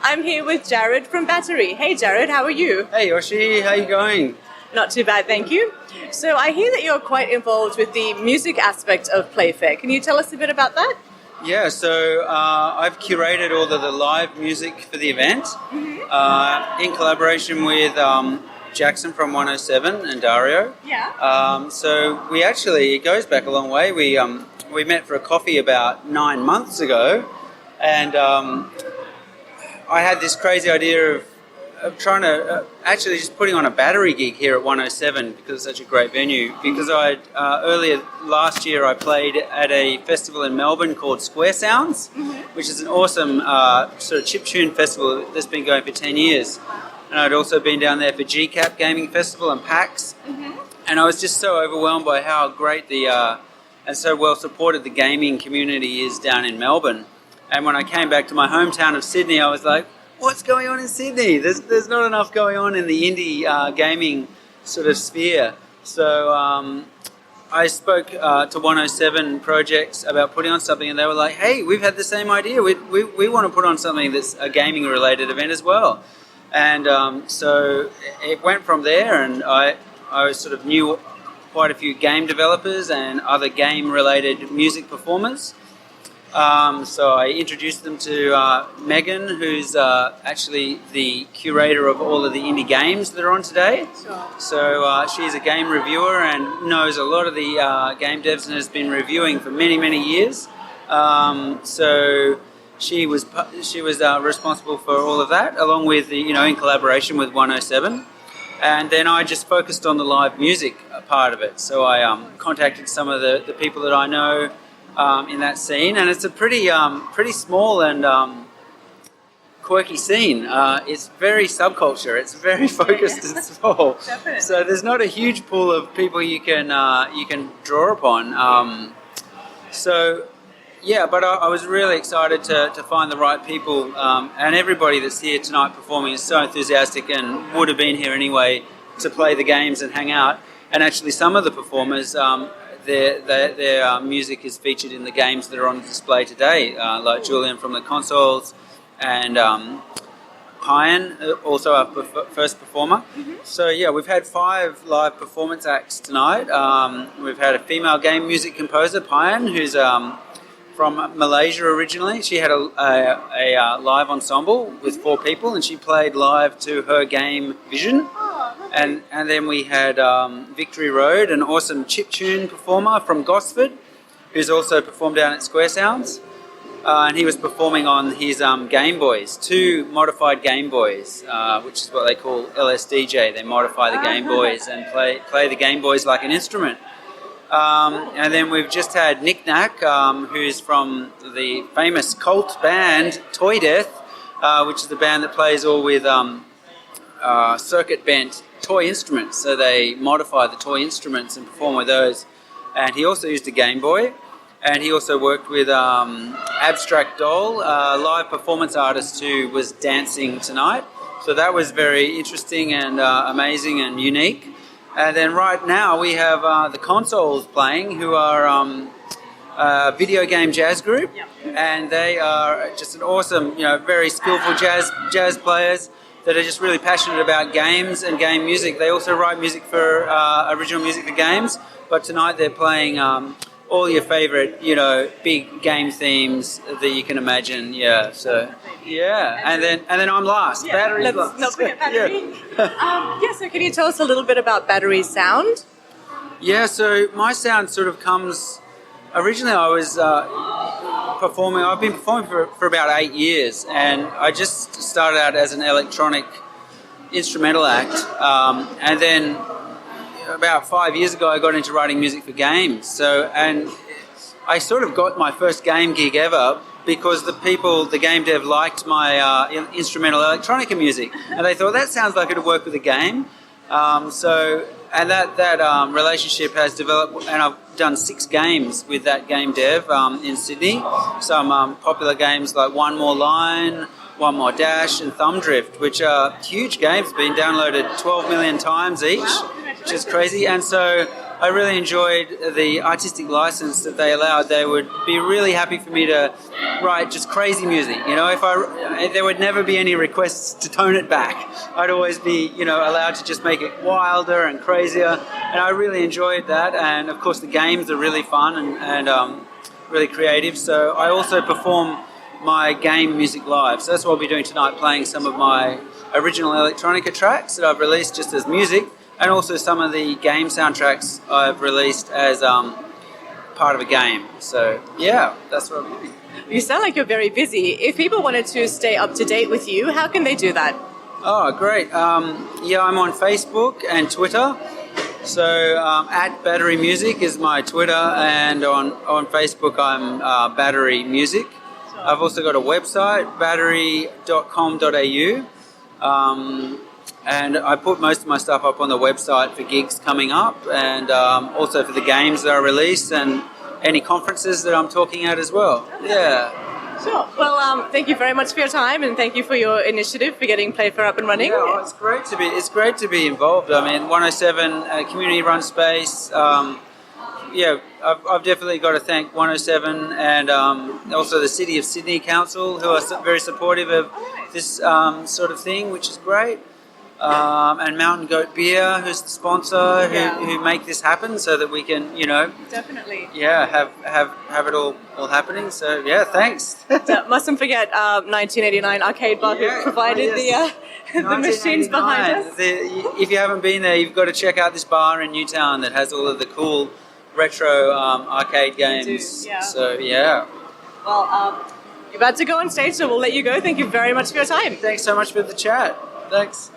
I'm here with Jared from Batterie. Hey Jared, how are you? Hey Yoshi, how you going? Not too bad, thank you. So I hear that you're quite involved with the music aspect of Playfair. Can you tell us a bit about that? Yeah, so I've curated all of the live music for the event in collaboration with Jackson from 107 and Dario. Yeah. So it goes back a long way. We met for a coffee about 9 months ago, and I had this crazy idea of trying to actually just putting on a Batterie gig here at 107 because it's such a great venue. Because earlier last year I played at a festival in Melbourne called Square Sounds, which is an awesome sort of chiptune festival that's been going for 10 years. And I'd also been down there for GCAP Gaming Festival and PAX. And I was just so overwhelmed by how great and so well supported the gaming community is down in Melbourne. And when I came back to my hometown of Sydney, I was like, what's going on in Sydney? There's not enough going on in the indie gaming sort of sphere. So I spoke to 107 Projects about putting on something, and they were like, hey, we've had the same idea. We want to put on something that's a gaming related event as well. And so it went from there, and I sort of knew quite a few game developers and other game related music performers. So I introduced them to Megan, who's actually the curator of all of the indie games that are on today. Sure. So she's a game reviewer and knows a lot of the game devs and has been reviewing for many, many years. So she was responsible for all of that, along with in collaboration with 107. And then I just focused on the live music part of it. So I contacted some of the people that I know in that scene, and it's a pretty small and quirky scene. It's very subculture. It's very focused and small. Definitely. So there's not a huge pool of people you can draw upon. But I was really excited to find the right people, and everybody that's here tonight performing is so enthusiastic and would have been here anyway to play the games and hang out. And actually, some of the performers. Their music is featured in the games that are on display today, like Julian from the consoles and Pyan, also our first performer. So yeah, we've had 5 live performance acts tonight. We've had a female game music composer, Pyan, who's from Malaysia originally. She had a live ensemble with 4 people, and she played live to her game Vision. And then we had Victory Road, an awesome chiptune performer from Gosford, who's also performed down at Square Sounds. And he was performing on his Game Boys, 2 modified Game Boys, which is what they call LSDJ. They modify the Game Boys and play the Game Boys like an instrument. And then we've just had Nick Knack, who's from the famous cult band Toy Death, which is the band that plays all with circuit bent toy instruments. So they modify the toy instruments and perform with those. And he also used a Game Boy. And he also worked with Abstract Doll, a live performance artist who was dancing tonight. So that was very interesting and amazing and unique. And then right now we have the Consoles playing, who are a video game jazz group. And they are just an awesome, very skillful jazz players that are just really passionate about games and game music. They also write music for original music for games, but tonight they're playing all your favorite, big game themes that you can imagine. Yeah, so yeah, and then I'm last. Yeah, Batterie's last. Let's forget Batterie. So can you tell us a little bit about Batterie's sound? Yeah, so my sound sort of comes. Originally, I was performing. I've been performing for about 8 years, and I just started out as an electronic instrumental act, and then about 5 years ago, I got into writing music for games. And I sort of got my first game gig ever because the game dev liked my instrumental electronica music, and they thought that sounds like it'd work with a game. And that relationship has developed, and I've done 6 games with that game dev in Sydney. Some popular games like One More Line, One More Dash, and Thumb Drift, which are huge games, been downloaded 12 million times each, which is crazy. And so I really enjoyed the artistic license that they allowed. They would be really happy for me to write just crazy music. You know, there would never be any requests to tone it back. I'd always be, you know, allowed to just make it wilder and crazier, and I really enjoyed that. And of course, the games are really fun and really creative. So I also perform my game music live. So that's what I'll be doing tonight, playing some of my original electronica tracks that I've released just as music, and also some of the game soundtracks I've released as part of a game. So yeah, that's what I'm doing. You sound like you're very busy. If people wanted to stay up to date with you, how can they do that? Oh, great. Yeah, I'm on Facebook and Twitter. So at Batterie Music is my Twitter, and on Facebook I'm Batterie Music. I've also got a website, batterie.com.au. And I put most of my stuff up on the website for gigs coming up, and also for the games that I release and any conferences that I'm talking at as well. Yeah. Sure. Well, thank you very much for your time, and thank you for your initiative for getting Playfair up and running. Yeah, well, it's great to be involved. I mean, 107, a community-run space. Yeah, I've definitely got to thank 107 and also the City of Sydney Council, who are very supportive of this sort of thing, which is great. And Mountain Goat Beer, who's the sponsor, who make this happen, so that we can, you know, definitely, have it all happening. So yeah, thanks. Mustn't forget 1989 Arcade Bar, who provided the machines behind us. If you haven't been there, you've got to check out this bar in Newtown that has all of the cool retro arcade games. Yeah. So yeah. Well, you're about to go on stage, so we'll let you go. Thank you very much for your time. Thanks so much for the chat. Thanks.